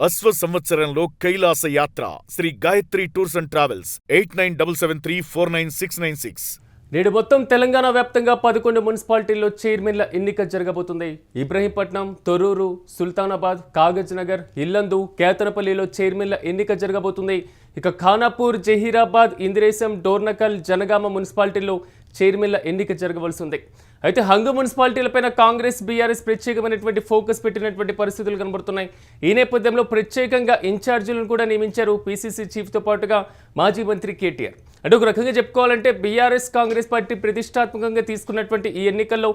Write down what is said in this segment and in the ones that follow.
అశ్వ సంవత్సరంలో కైలాస యాత్ర Sri Gayatri tours and travels 8977349696. నేడు మొత్తం తెలంగాణ వ్యాప్తంగా 11 మున్సిపాలిటీల్లో చైర్మన్ల ఎన్నిక జరగబోతుంది. ఇబ్రహీంపట్నం, తొర్రూరు, సుల్తానాబాద్, కాగజ్ నగర్, ఇల్లందు, కేతనపల్లిలో చైర్మన్ల ఎన్నిక జరగబోతుంది. ఇక ఖానాపూర్, జహీరాబాద్, ఇంద్రేశం, డోర్నకల్, జనగామ మున్సిపాలిటీల్లో చైర్మన్ల ఎన్నిక జరగవలసి ఉంది. అయితే హంగు మున్సిపాలిటీలపైన కాంగ్రెస్, బీఆర్ఎస్ ప్రత్యేకమైనటువంటి ఫోకస్ పెట్టినటువంటి పరిస్థితులు కనబడుతున్నాయి. ఈ నేపథ్యంలో ప్రత్యేకంగా ఇన్ఛార్జీలను కూడా నియమించారు పీసీసీ చీఫ్తో పాటుగా మాజీ మంత్రి కేటీఆర్. అంటే ఒక రకంగా చెప్పుకోవాలంటే బీఆర్ఎస్, కాంగ్రెస్ పార్టీ ప్రతిష్టాత్మకంగా తీసుకున్నటువంటి ఈ ఎన్నికల్లో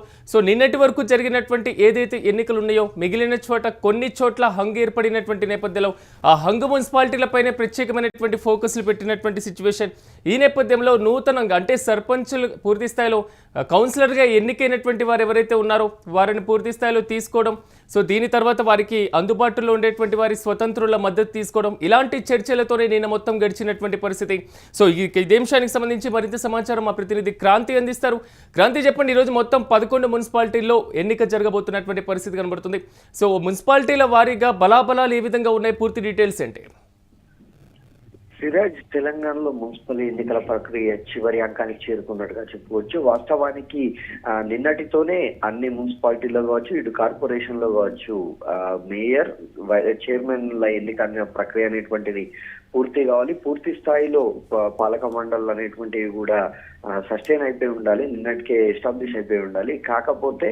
నిన్నటి వరకు జరిగినటువంటి ఏదైతే ఎన్నికలు ఉన్నాయో మిగిలిన చోట కొన్ని చోట్ల హంగు ఏర్పడినటువంటి నేపథ్యంలో ఆ హంగు మున్సిపాలిటీలపైనే ప్రత్యేకమైనటువంటి ఫోకస్లు పెట్టినటువంటి సిచ్యువేషన్. ఈ నేపథ్యంలో నూతనంగా అంటే సర్పంచులు పూర్తి స్థాయిలో కౌన్సిలర్గా ఎన్నికైనటువంటి వారు ఎవరైతే ఉన్నారో వారిని పూర్తి స్థాయిలో తీసుకోవడం, దీని తర్వాత వారికి అందుబాటులో ఉండేటువంటి వారి స్వతంత్రుల మద్దతు తీసుకోవడం, ఇలాంటి చర్చలతోనే నిన్న మొత్తం గడిచినటువంటి పరిస్థితి. ఇదే అంశానికి సంబంధించి మరింత సమాచారం మా ప్రతినిధి క్రాంతి అందిస్తారు. క్రాంతి, చెప్పండి, ఈరోజు మొత్తం 11 మున్సిపాలిటీల్లో ఎన్నిక జరగబోతున్నటువంటి పరిస్థితి కనబడుతుంది. మున్సిపాలిటీల వారీగా బలాబలాలు ఏ విధంగా ఉన్నాయి, పూర్తి డీటెయిల్స్ ఏంటి? సిరాజ్, తెలంగాణలో మున్సిపల్ ఎన్నికల ప్రక్రియ చివరి అంకానికి చేరుకున్నట్టుగా చెప్పుకోవచ్చు. వాస్తవానికి నిన్నటితోనే అన్ని మున్సిపాలిటీలో కావచ్చు, ఇటు కార్పొరేషన్ లో కావచ్చు, మేయర్, చైర్మన్ల ఎన్నిక ప్రక్రియ అనేటువంటిది పూర్తి కావాలి. పూర్తి స్థాయిలో పాలక మండళ్ళు అనేటువంటివి కూడా సస్టైన్ అయిపోయి ఉండాలి, నిన్నటికే ఎస్టాబ్లిష్ అయిపోయి ఉండాలి. కాకపోతే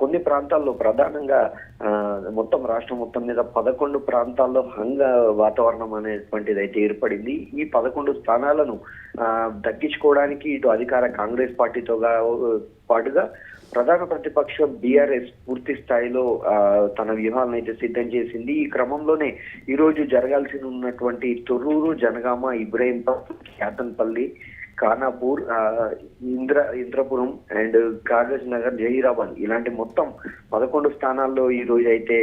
కొన్ని ప్రాంతాల్లో, ప్రధానంగా మొత్తం రాష్ట్రం మొత్తం మీద 11 ప్రాంతాల్లో హంగ వాతావరణం అనేటువంటిది అయితే ఏర్పడింది. ఈ 11 స్థానాలను దక్కించుకోవడానికి ఇటు అధికార కాంగ్రెస్ పార్టీతో పాటుగా ప్రధాన ప్రతిపక్షం బీఆర్ఎస్ పూర్తి స్థాయిలో తన వ్యూహాలను అయితే సిద్ధం చేసింది. ఈ క్రమంలోనే ఈ రోజు జరగాల్సి ఉన్నటువంటి తొర్రూరు, జనగామ, ఇబ్రహీంపట్నం, కేతన్పల్లి, ఖానాపూర్, ఇంద్రపురం అండ్ కాగజ్ నగర్, జహీరాబాద్ ఇలాంటి మొత్తం 11 స్థానాల్లో ఈ రోజు అయితే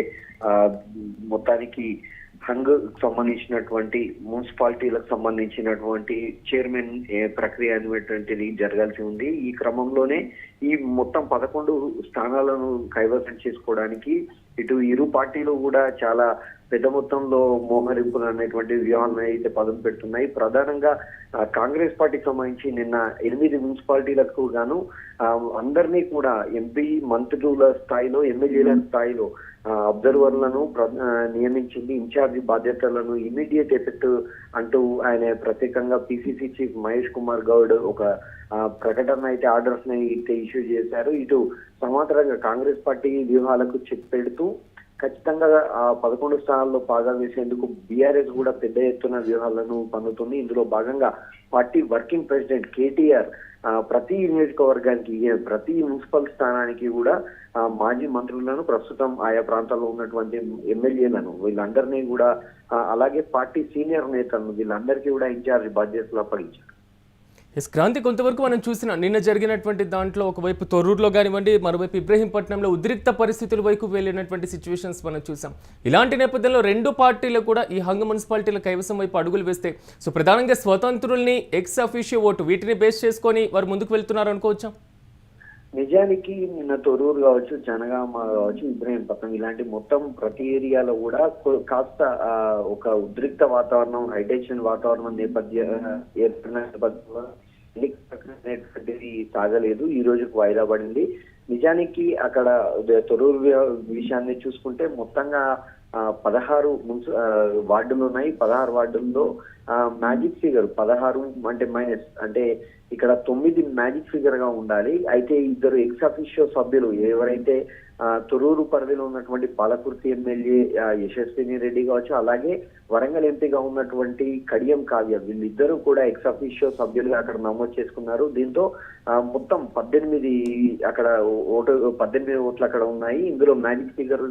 మొత్తానికి హంగ్ సంబంధించినటువంటి మున్సిపాలిటీలకు సంబంధించినటువంటి చైర్మన్ ప్రక్రియ అనేటువంటిది జరగాల్సి ఉంది. ఈ క్రమంలోనే ఈ మొత్తం 11 స్థానాలను కైవసం చేసుకోవడానికి ఇటు ఇరు పార్టీలు కూడా చాలా పెద్ద మొత్తంలో మోహరింపులు అనేటువంటి వ్యూహాలను అయితే పదును పెడుతున్నాయి. ప్రధానంగా కాంగ్రెస్ పార్టీకి సంబంధించి నిన్న 8 మున్సిపాలిటీలకు గాను అందరినీ కూడా ఎంపీ, మంత్రుల స్థాయిలో, ఎమ్మెల్యేల స్థాయిలో అబ్జర్వర్లను నియమించింది. ఇన్ఛార్జి బాధ్యతలను ఇమీడియట్ ఎఫెక్ట్ అంటూ ఆయన ప్రత్యేకంగా పీసీసీ చీఫ్ మహేష్ కుమార్ గౌడ్ ఒక ప్రకటన అయితే, ఆర్డర్స్ ని అయితే ఇష్యూ చేశారు. ఇటు సమాంతరంగా కాంగ్రెస్ పార్టీ వ్యూహాలకు చెక్ పెడుతూ ఖచ్చితంగా ఆ 11 స్థానాల్లో పాగా వేసేందుకు బీఆర్ఎస్ కూడా పెద్ద ఎత్తున వ్యూహాలను పన్నుతుంది. ఇందులో భాగంగా పార్టీ వర్కింగ్ ప్రెసిడెంట్ కేటీఆర్ ప్రతి నియోజకవర్గానికి, ప్రతి మున్సిపల్ స్థానానికి కూడా మాజీ మంత్రులను, ప్రస్తుతం ఆయా ప్రాంతాల్లో ఉన్నటువంటి ఎమ్మెల్యేలను వీళ్ళందరినీ కూడా, అలాగే పార్టీ సీనియర్ నేతలను వీళ్ళందరికీ కూడా ఇన్ఛార్జ్ బాధ్యతలు అప్పగించారు. క్రాంతి, కొంతవరకు మనం చూసిన నిన్న జరిగినటువంటి దాంట్లో ఒకవైపు తొర్రూరులో కానివ్వండి, మరోవైపు ఇబ్రహీంపట్నంలో ఉద్రిక్త పరిస్థితుల వైపు వెళ్ళినటువంటి సిచ్యువేషన్స్ మనం చూసాం. ఇలాంటి నేపథ్యంలో రెండు పార్టీలు కూడా ఈ హంగ మున్సిపాలిటీల కైవసం వైపు అడుగులు వేస్తే ప్రధానంగా స్వతంత్రుల్ని, ఎక్స్ అఫీషియో ఓటు, వీటిని బేస్ చేసుకొని వారు ముందుకు వెళ్తున్నారు అనుకోవచ్చా? నిజానికి నిన్న తొర్రూరు కావచ్చు, జనగామ కావచ్చు, ఇబ్రహీంపట్నం ఇలాంటి మొత్తం ప్రతి ఏరియాలో కూడా కాస్త ఒక ఉద్రిక్త వాతావరణం, హైటెన్షన్ వాతావరణం ఏర్పడిన నేపథ్యంలో అనేటువంటిది సాగలేదు. ఈ రోజుకు వాయిదా పడింది. నిజానికి అక్కడ తొర్రూరు విషయాన్ని చూసుకుంటే మొత్తంగా 16 వార్డులు ఉన్నాయి. 16 వార్డుల్లో మ్యాజిక్ ఫిగర్ 16 అంటే మైనస్, అంటే ఇక్కడ 9 మ్యాజిక్ ఫిగర్ గా ఉండాలి. అయితే 2 ఎక్స్ అఫీషియో సభ్యులు, ఎవరైతే తొర్రూరు పరిధిలో ఉన్నటువంటి పాలకుర్తి ఎమ్మెల్యే యశస్విని రెడ్డి కావచ్చు, అలాగే వరంగల్ ఎంపీగా ఉన్నటువంటి కడియం కావ్య, వీళ్ళిద్దరూ కూడా ఎక్స్ అఫీషియో సభ్యులుగా అక్కడ నమోదు చేసుకున్నారు. దీంతో మొత్తం 18 ఓట్లు అక్కడ ఉన్నాయి. ఇందులో మ్యాజిక్ ఫిగర్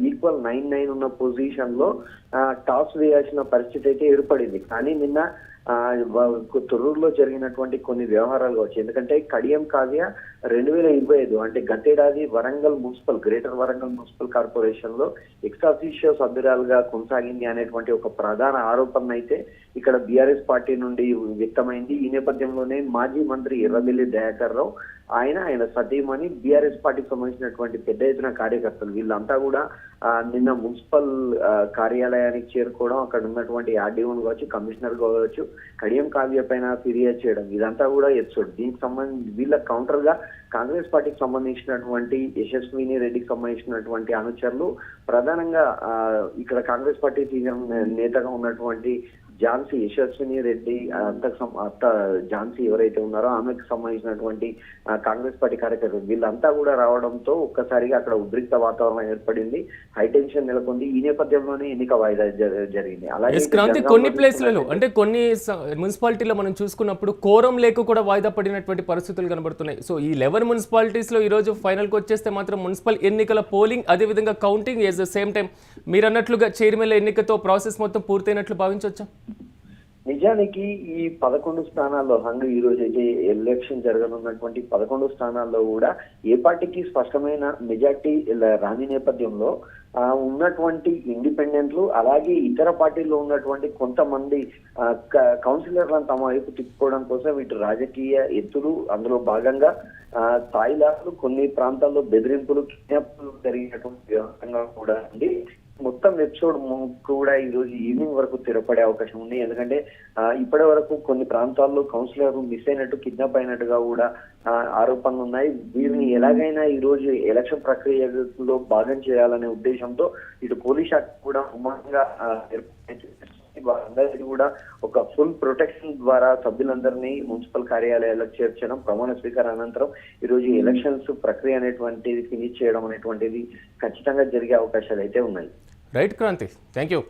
ఈక్వల్ 9-9 ఉన్న పొజిషన్ లో టాస్ వేయాల్సిన పరిస్థితి అయితే ఏర్పడింది. కానీ నిన్న తొర్రూరులో జరిగినటువంటి కొన్ని వ్యవహారాలు కావచ్చు, ఎందుకంటే కడియం కావ్య 2025 అంటే గతేడాది గ్రేటర్ వరంగల్ మున్సిపల్ కార్పొరేషన్ లో ఎక్స్ అఫీషియో సభ్యురాలుగా కొనసాగింది అనేటువంటి ఒక ప్రధాన ఆరోపణ అయితే ఇక్కడ బీఆర్ఎస్ పార్టీ నుండి వ్యక్తమైంది. ఈ నేపథ్యంలోనే మాజీ మంత్రి ఎర్రబెల్లి దయాకర్ రావు ఆయన సతీమణి బీఆర్ఎస్ పార్టీకి సంబంధించినటువంటి పెద్ద ఎత్తున కార్యకర్తలు వీళ్ళంతా కూడా నిన్న మున్సిపల్ కార్యాలయానికి చేరుకోవడం, అక్కడ ఉన్నటువంటి ఆర్డీఓను కావచ్చు, కమిషనర్ కావచ్చు, కడియం కావ్య పైన ఫిర్యాదు చేయడం, ఇదంతా కూడా ఎపిసోడ్. దీనికి సంబంధించి వీళ్ళ కౌంటర్ గా కాంగ్రెస్ పార్టీకి సంబంధించినటువంటి యశస్విని రెడ్డికి సంబంధించినటువంటి అనుచరులు ప్రధానంగా ఇక్కడ కాంగ్రెస్ పార్టీ సీనియర్ నేతగా ఉన్నటువంటి ఝాన్సీ యశస్విని రెడ్డి అత్త ఝాన్సీ ఎవరైతే ఉన్నారో ఆమెకు సంబంధించినటువంటి కాంగ్రెస్ పార్టీ కార్యకర్తలు వీళ్ళంతా కూడా రావడంతో ఒక్కసారిగా అక్కడ ఉద్రిక్త వాతావరణం ఏర్పడింది, హైటెన్షన్ నెలకొంది. ఈ నేపథ్యంలోనే ఎన్నిక వాయిదా జరిగింది. అలాగే కొన్ని ప్లేస్లలో అంటే కొన్ని మున్సిపాలిటీలో మనం చూసుకున్నప్పుడు కోరం లేక కూడా వాయిదా పడినటువంటి పరిస్థితులు కనబడుతున్నాయి. సో ఈ 11 మున్సిపాలిటీస్ లో ఈ రోజు ఫైనల్ కి వచ్చేస్తే మాత్రం మున్సిపల్ ఎన్నికల పోలింగ్ అదే విధంగా counting at the same time మీరు అన్నట్లుగా చైర్మన్ల ఎన్నికతో ప్రాసెస్ మొత్తం పూర్తయినట్లు భావించవచ్చా? నిజానికి ఈ 11 స్థానాల్లో ఈ రోజు అయితే ఎలక్షన్ జరగనున్నటువంటి 11 స్థానాల్లో కూడా ఏ పార్టీకి స్పష్టమైన మెజార్టీ రాని నేపథ్యంలో ఉన్నటువంటి ఇండిపెండెంట్లు అలాగే ఇతర పార్టీల్లో ఉన్నటువంటి కొంతమంది కౌన్సిలర్లను తమ వైపు తిప్పుకోవడం కోసం ఇటు రాజకీయ ఎత్తులు, అందులో భాగంగా తాయిలాలు, కొన్ని ప్రాంతాల్లో బెదిరింపులు, కిడ్నాప్లు జరిగినటువంటి వ్యవహారంగా కూడా ఉంది. మొత్తం ఎపిసోడ్ కూడా ఈ రోజు ఈవినింగ్ వరకు స్థిరపడే అవకాశం ఉంది. ఎందుకంటే ఇప్పటి వరకు కొన్ని ప్రాంతాల్లో కౌన్సిలర్ మిస్ అయినట్టు, కిడ్నాప్ అయినట్టుగా కూడా ఆరోపణలు ఉన్నాయి. వీరిని ఎలాగైనా ఈ రోజు ఎలక్షన్ ప్రక్రియలో భాగం చేయాలనే ఉద్దేశంతో ఇటు పోలీస్ శాఖ కూడా ఉమ్మడిగా అందరికీ కూడా ఒక ఫుల్ ప్రొటెక్షన్ ద్వారా సభ్యులందరినీ మున్సిపల్ కార్యాలయాలకు చేర్చడం, ప్రమాణ స్వీకారం అనంతరం ఈ రోజు ఎలక్షన్స్ ప్రక్రియ అనేటువంటిది ఫినిష్ చేయడం అనేటువంటిది ఖచ్చితంగా జరిగే అవకాశాలు అయితే ఉన్నాయి. Right Kranthi, thank you.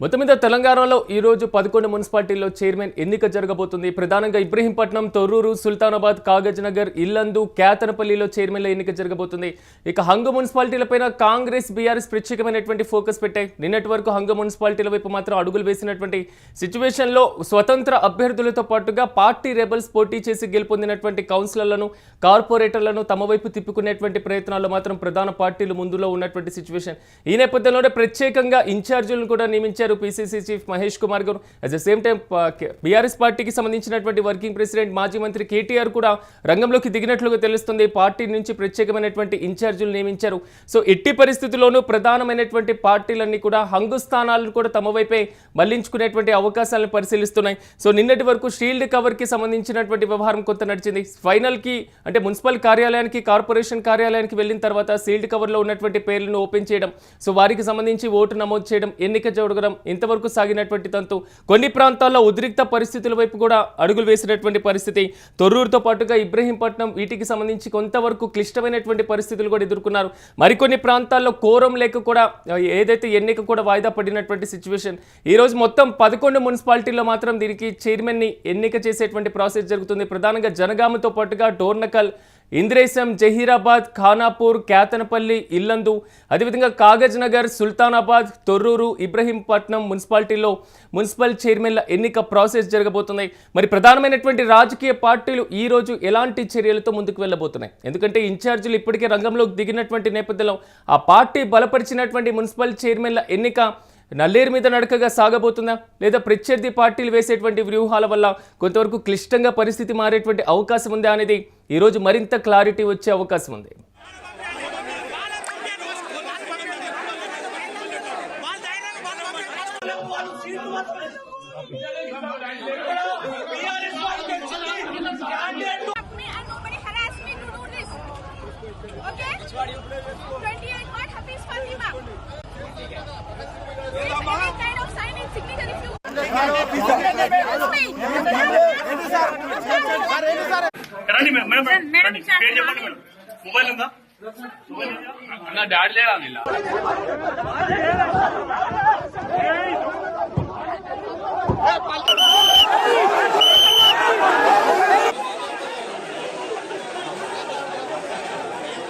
మొత్తం మీద తెలంగాణలో ఈ రోజు 11 మున్సిపాలిటీల్లో చైర్మన్ ఎన్నిక జరగబోతుంది. ప్రధానంగా ఇబ్రహీంపట్నం, తొర్రూరు, సుల్తానాబాద్, కాగజ్ నగర్, ఇల్లందు, కేతనపల్లిలో చైర్మన్ల ఎన్నిక జరగబోతుంది. ఇక హంగు మున్సిపాలిటీలపైన కాంగ్రెస్, బీఆర్ఎస్ ప్రత్యేకమైనటువంటి ఫోకస్ పెట్టాయి. నిన్నటి వరకు హంగు మున్సిపాలిటీల వైపు మాత్రం అడుగులు వేసినటువంటి సిచ్యువేషన్లో స్వతంత్ర అభ్యర్థులతో పాటుగా పార్టీ రెబల్స్ పోటీ చేసి గెలుపొందినటువంటి కౌన్సిలర్లను, కార్పొరేటర్లను తమ వైపు తిప్పుకునేటువంటి ప్రయత్నాల్లో మాత్రం ప్రధాన పార్టీలు ముందులో ఉన్నటువంటి సిచ్యువేషన్. ఈ నేపథ్యంలోనే ప్రత్యేకంగా ఇన్ఛార్జీలను కూడా నియమించారు పీసీసీ చీఫ్ మహేష్ కుమార్ గారు. At the same time BRS పార్టీకి సంబంధించినటువంటి వర్కింగ్ ప్రెసిడెంట్ మాజీ మంత్రి కేటీఆర్ కూడా రంగంలోకి దిగినట్లుగా తెలుస్తుంది. పార్టీ నుంచి ప్రత్యేకమైనటువంటి ఇన్ఛార్జీలు నియమించారు. సో ఎట్టి పరిస్థితుల్లోనూ ప్రధానమైనటువంటి పార్టీలన్నీ కూడా హంగు స్థానాలను కూడా తమ వైపే మళ్లించుకునేటువంటి అవకాశాలను పరిశీలిస్తున్నాయి. సో నిన్నటి వరకు షీల్డ్ కవర్ కి సంబంధించినటువంటి వ్యవహారం కొంత నడిచింది. ఫైనల్ కి అంటే మున్సిపల్ కార్యాలయానికి, కార్పొరేషన్ కార్యాలయానికి వెళ్ళిన తర్వాత సీల్డ్ కవర్ లో ఉన్నటువంటి పేర్లను ఓపెన్ చేయడం, సో వారికి సంబంధించి ఓటు నమోదు చేయడం, ఎన్నిక జరగడం ఇంతవరకు సాగినటువంటి తంతు. కొన్ని ప్రాంతాల్లో ఉద్రిక్త పరిస్థితుల వైపు కూడా అడుగులు వేసినటువంటి పరిస్థితి. తొర్రూరుతో పాటుగా ఇబ్రహీంపట్నం, వీటికి సంబంధించి కొంతవరకు క్లిష్టమైనటువంటి పరిస్థితులు కూడా ఎదుర్కొన్నారు. మరికొన్ని ప్రాంతాల్లో కోరం లేక కూడా ఏదైతే ఎన్నిక కూడా వాయిదా పడినటువంటి సిచ్యువేషన్. ఈ రోజు మొత్తం 11 మున్సిపాలిటీల్లో మాత్రం దీనికి చైర్మన్ ని ఎన్నిక చేసేటువంటి ప్రాసెస్ జరుగుతుంది. ప్రధానంగా జనగామతో పాటుగా డోర్నకల్, ఇంద్రేశం, జహీరాబాద్, ఖానాపూర్, కేతనపల్లి, ఇల్లందు, అదేవిధంగా కాగజ్ నగర్, సుల్తానాబాద్, తొర్రూరు, ఇబ్రహీంపట్నం మున్సిపాలిటీలో మున్సిపల్ చైర్మన్ల ఎన్నిక ప్రాసెస్ జరగబోతుంది. మరి ప్రధానమైనటువంటి రాజకీయ పార్టీలు ఈ రోజు ఎలాంటి చర్యలతో ముందుకు వెళ్ళబోతున్నాయి? ఎందుకంటే ఇన్ఛార్జీలు ఇప్పటికే రంగంలోకి దిగినటువంటి నేపథ్యంలో ఆ పార్టీ బలపరిచినటువంటి మున్సిపల్ చైర్మన్ల ఎన్నిక నల్లేరు మీద నడకగా సాగబోతుందా, లేదా ప్రత్యర్థి పార్టీలు వేసేటువంటి వ్యూహాల వల్ల కొంతవరకు క్లిష్టంగా పరిస్థితి మారేటువంటి అవకాశం ఉందా అనేది ఈరోజు మరింత క్లారిటీ వచ్చే అవకాశం ఉంది. రండి మేడం, రండి, పేరు చెప్పండి మేడం. మొబైల్ ఉందా? నా డాడీ లేదా?